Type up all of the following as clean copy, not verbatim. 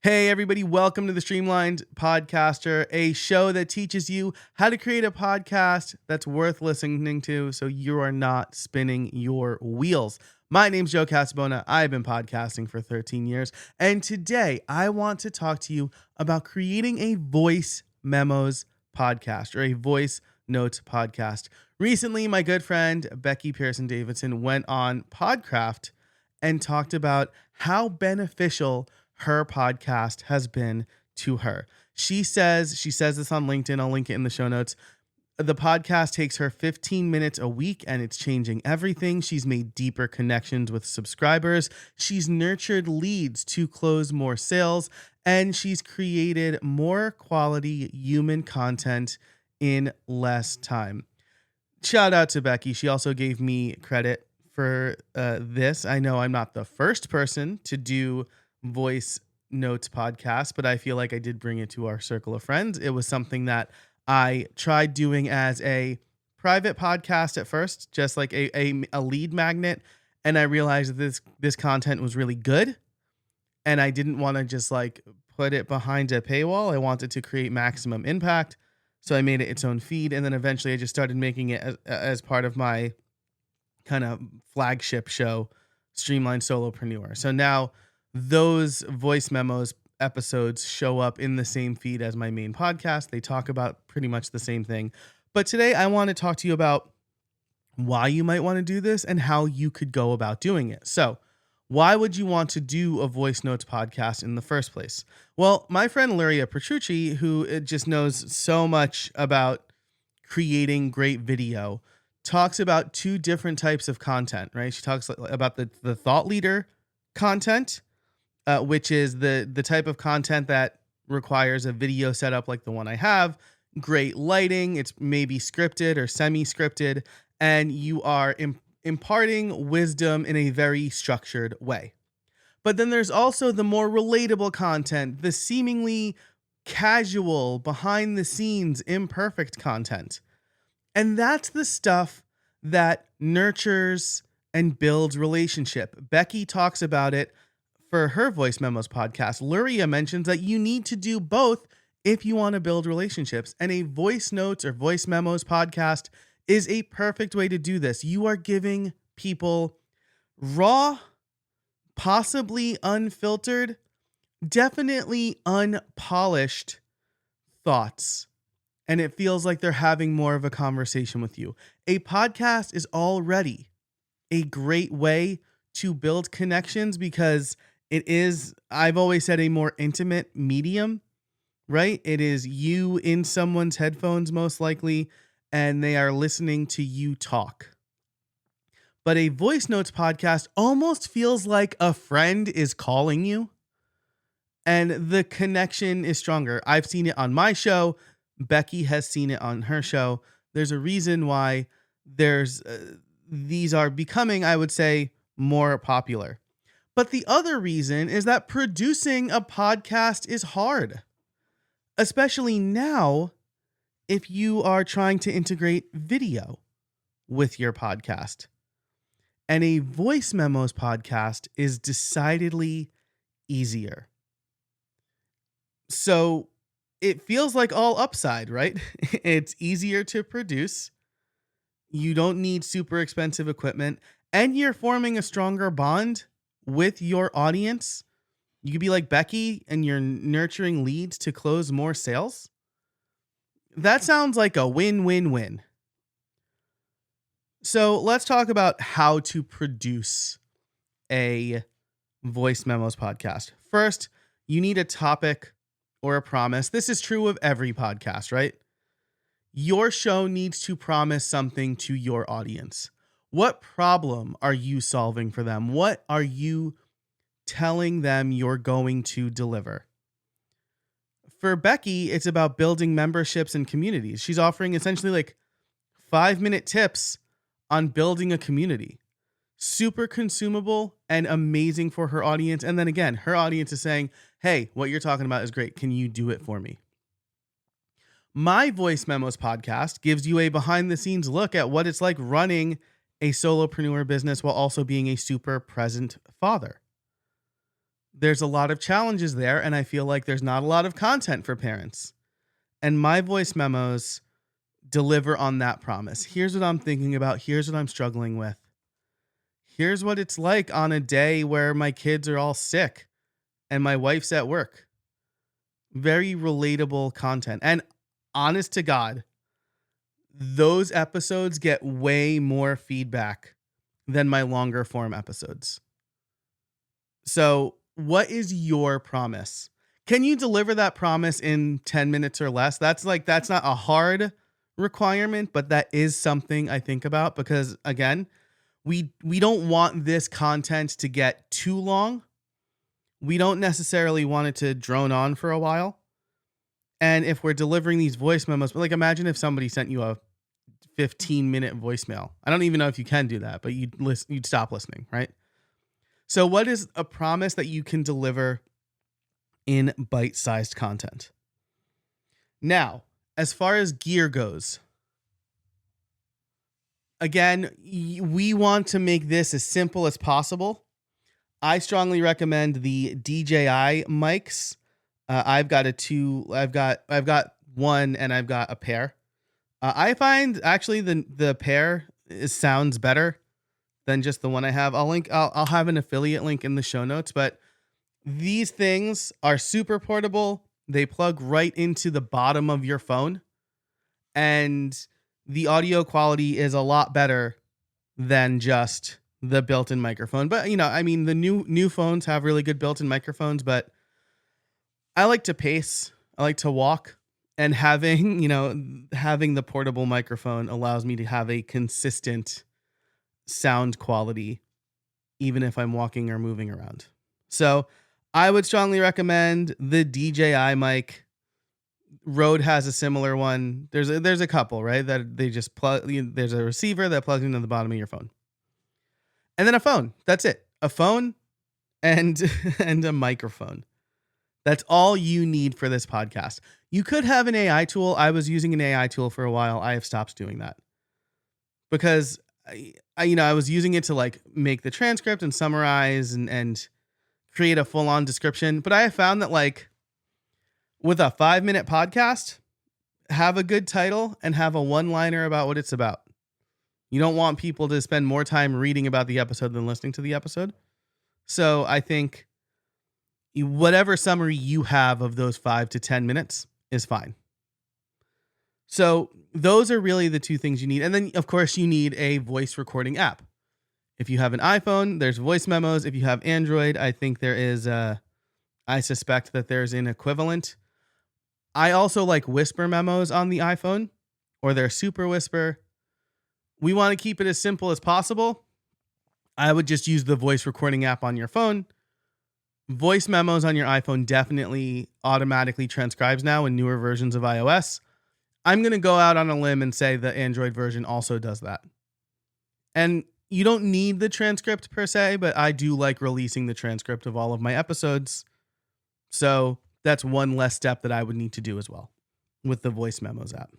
Hey, everybody, welcome to the Streamlined Podcaster, a show that teaches you how to create a podcast that's worth listening to so you are not spinning your wheels. My name's Joe Casabona. I've been podcasting for 13 years, and today I want to talk to you about creating a voice memos podcast or a voice notes podcast. Recently, my good friend Becky Pearson Davidson went on Podcraft and talked about how beneficial her podcast has been to her. She says this on LinkedIn. I'll link it in the show notes. The podcast takes her 15 minutes a week and it's changing everything. She's made deeper connections with subscribers. She's nurtured leads to close more sales, and she's created more quality human content in less time. Shout out to Becky. She also gave me credit for this. I know I'm not the first person to do voice notes podcast, but I feel like I did bring it to our circle of friends. It was something that I tried doing as a private podcast at first, just like a lead magnet, and I realized that this content was really good, and I didn't want to just like put it behind a paywall. I wanted to create maximum impact, so I made it its own feed, and then eventually I just started making it as part of my kind of flagship show, Streamlined Solopreneur. So now those voice memos episodes show up in the same feed as my main podcast. They talk about pretty much the same thing. But today I want to talk to you about why you might want to do this and how you could go about doing it. So why would you want to do a voice notes podcast in the first place? Well, my friend Luria Petrucci, who just knows so much about creating great video, talks about two different types of content, right? She talks about the thought leader content, which is the type of content that requires a video setup like the one I have, great lighting, it's maybe scripted or semi-scripted, and you are imparting wisdom in a very structured way. But then there's also the more relatable content, the seemingly casual, behind-the-scenes, imperfect content. And that's the stuff that nurtures and builds relationship. Becky talks about it for her Voice Memos podcast. Luria mentions that you need to do both if you want to build relationships. And a voice notes or voice memos podcast is a perfect way to do this. You are giving people raw, possibly unfiltered, definitely unpolished thoughts. And it feels like they're having more of a conversation with you. A podcast is already a great way to build connections because it is, I've always said, a more intimate medium, right? It is you in someone's headphones, most likely, and they are listening to you talk. But a voice notes podcast almost feels like a friend is calling you, and the connection is stronger. I've seen it on my show. Becky has seen it on her show. There's a reason why these are becoming, I would say, more popular. But the other reason is that producing a podcast is hard, especially now if you are trying to integrate video with your podcast. And a voice memos podcast is decidedly easier. So it feels like all upside, right? It's easier to produce. You don't need super expensive equipment, and you're forming a stronger bond with your audience. You could be like Becky and you're nurturing leads to close more sales. That sounds like a win-win-win. So let's talk about how to produce a voice memos podcast. First, you need a topic or a promise. This is true of every podcast, right? Your show needs to promise something to your audience. What problem are you solving for them? What are you telling them you're going to deliver? For Becky, it's about building memberships and communities. She's offering essentially like 5-minute tips on building a community. Super consumable and amazing for her audience. And then again, her audience is saying, hey, what you're talking about is great. Can you do it for me? My Voice Memos podcast gives you a behind the scenes look at what it's like running a solopreneur business while also being a super present father. there's a lot of challenges there, and I feel like there's not a lot of content for parents. And my voice memos deliver on that promise. Here's what I'm thinking about. Here's what I'm struggling with. Here's what it's like on a day where my kids are all sick and my wife's at work. Very relatable content. And honest to God, those episodes get way more feedback than my longer form episodes. So, what is your promise? Can you deliver that promise in 10 minutes or less? That's not a hard requirement, but that is something I think about because again, we don't want this content to get too long. We don't necessarily want it to drone on for a while. And if we're delivering these voice memos, like imagine if somebody sent you a 15-minute voicemail. I don't even know if you can do that, but you'd stop listening, right? So what is a promise that you can deliver in bite-sized content? Now, as far as gear goes, again, we want to make this as simple as possible. I strongly recommend the DJI mics. I've got one and I've got a pair. I find actually the pair sounds better than just the one I have. I'll have an affiliate link in the show notes, but these things are super portable. They plug right into the bottom of your phone and the audio quality is a lot better than just the built-in microphone. But the new phones have really good built-in microphones, but I like to pace. I like to walk, and having the portable microphone allows me to have a consistent sound quality even if I'm walking or moving around. So I would strongly recommend the DJI mic. Rode has a similar one. There's a couple, right? That they just plug. There's a receiver that plugs into the bottom of your phone, and then a phone. That's it. A phone and and a microphone. That's all you need for this podcast. You could have an AI tool. I was using an AI tool for a while. I have stopped doing that because I was using it to like make the transcript and summarize and create a full-on description. But I have found that like with a 5-minute podcast, have a good title and have a one-liner about what it's about. You don't want people to spend more time reading about the episode than listening to the episode. So I think whatever summary you have of those 5 to 10 minutes is fine. So those are really the two things you need. And then, of course, you need a voice recording app. If you have an iPhone, there's voice memos. If you have Android, I think there is I suspect that there's an equivalent. I also like whisper memos on the iPhone, or their super whisper. We want to keep it as simple as possible. I would just use the voice recording app on your phone. Voice memos on your iPhone definitely automatically transcribes now in newer versions of iOS. I'm going to go out on a limb and say the Android version also does that. And you don't need the transcript per se, but I do like releasing the transcript of all of my episodes. So that's one less step that I would need to do as well with the voice memos app.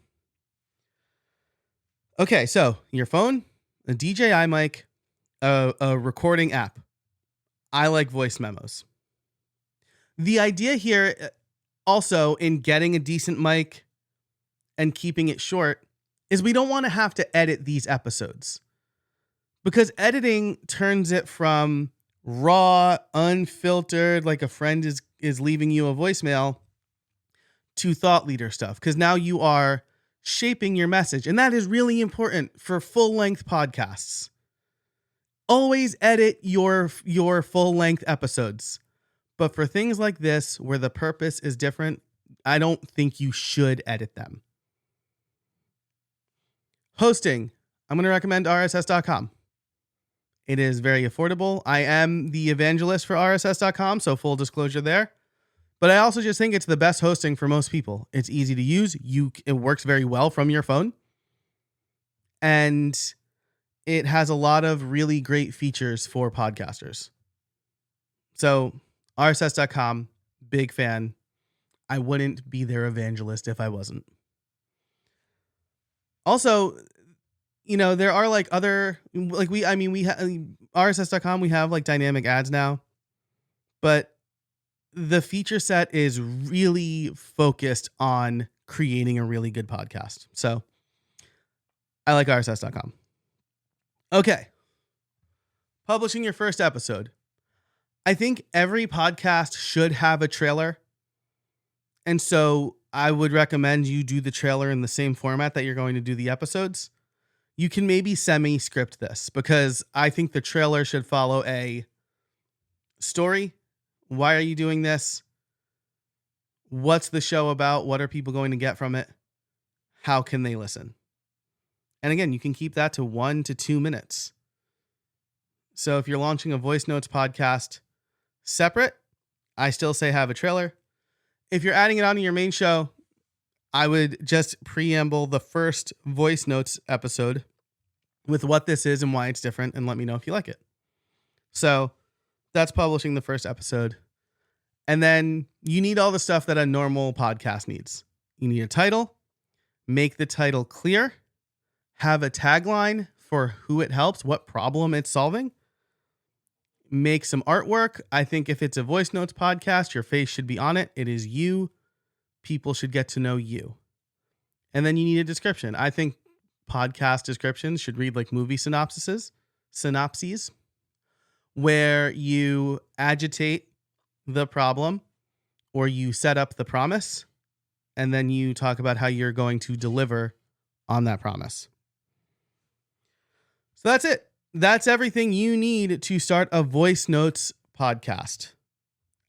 Okay, so your phone, a DJI mic, a recording app. I like voice memos. The idea here also in getting a decent mic and keeping it short is we don't want to have to edit these episodes, because editing turns it from raw, unfiltered, like a friend is leaving you a voicemail, to thought leader stuff, because now you are shaping your message. And that is really important for full-length podcasts. Always edit your full-length episodes. But for things like this, where the purpose is different, I don't think you should edit them. Hosting, I'm going to recommend RSS.com. It is very affordable. I am the evangelist for RSS.com, so full disclosure there. But I also just think it's the best hosting for most people. It's easy to use. It works very well from your phone. And it has a lot of really great features for podcasters. So RSS.com, big fan. I wouldn't be their evangelist if I wasn't. Also, there are like other, like we have RSS.com, we have like dynamic ads now, but the feature set is really focused on creating a really good podcast. So I like RSS.com. Okay. Publishing your first episode. I think every podcast should have a trailer. And so I would recommend you do the trailer in the same format that you're going to do the episodes. You can maybe semi-script this because I think the trailer should follow a story. Why are you doing this? What's the show about? What are people going to get from it? How can they listen? And again, you can keep that to 1 to 2 minutes. So if you're launching a voice notes podcast separate, I still say have a trailer. If you're adding it onto your main show, I would just preamble the first voice notes episode with what this is and why it's different, and let me know if you like it. So that's publishing the first episode. And then you need all the stuff that a normal podcast needs. You need a title, make the title clear, have a tagline for who it helps, what problem it's solving, make some artwork. I think if it's a voice notes podcast, your face should be on it. It is you. People should get to know you. And then you need a description. I think podcast descriptions should read like movie synopses, where you agitate the problem or you set up the promise, and then you talk about how you're going to deliver on that promise. So that's it. That's everything you need to start a voice notes podcast.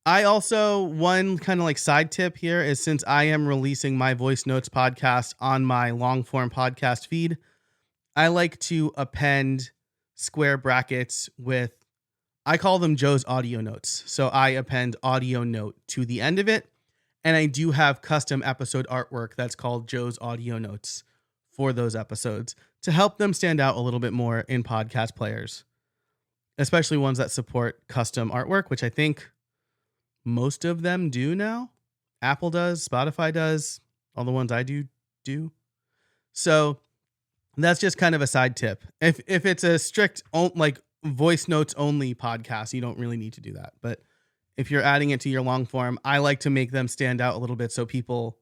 I also, one kind of like side tip here is, since I am releasing my voice notes podcast on my long form podcast feed, I like to append square brackets with, I call them Joe's audio notes. So I append audio note to the end of it. And I do have custom episode artwork that's called Joe's audio notes for those episodes to help them stand out a little bit more in podcast players, especially ones that support custom artwork, which I think most of them do now. Apple does, Spotify does, all the ones I do. So that's just kind of a side tip. If it's a strict like voice notes only podcast, you don't really need to do that. But if you're adding it to your long form, I like to make them stand out a little bit so people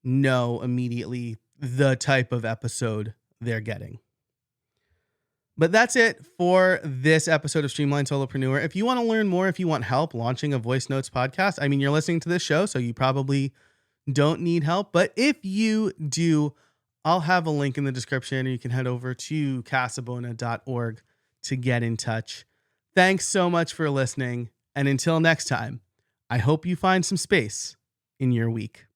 know immediately the type of episode they're getting. But that's it for this episode of Streamline Solopreneur. If you want to learn more, if you want help launching a voice notes podcast, I mean, you're listening to this show, so you probably don't need help. But if you do, I'll have a link in the description, and you can head over to casabona.org to get in touch. Thanks so much for listening. And until next time, I hope you find some space in your week.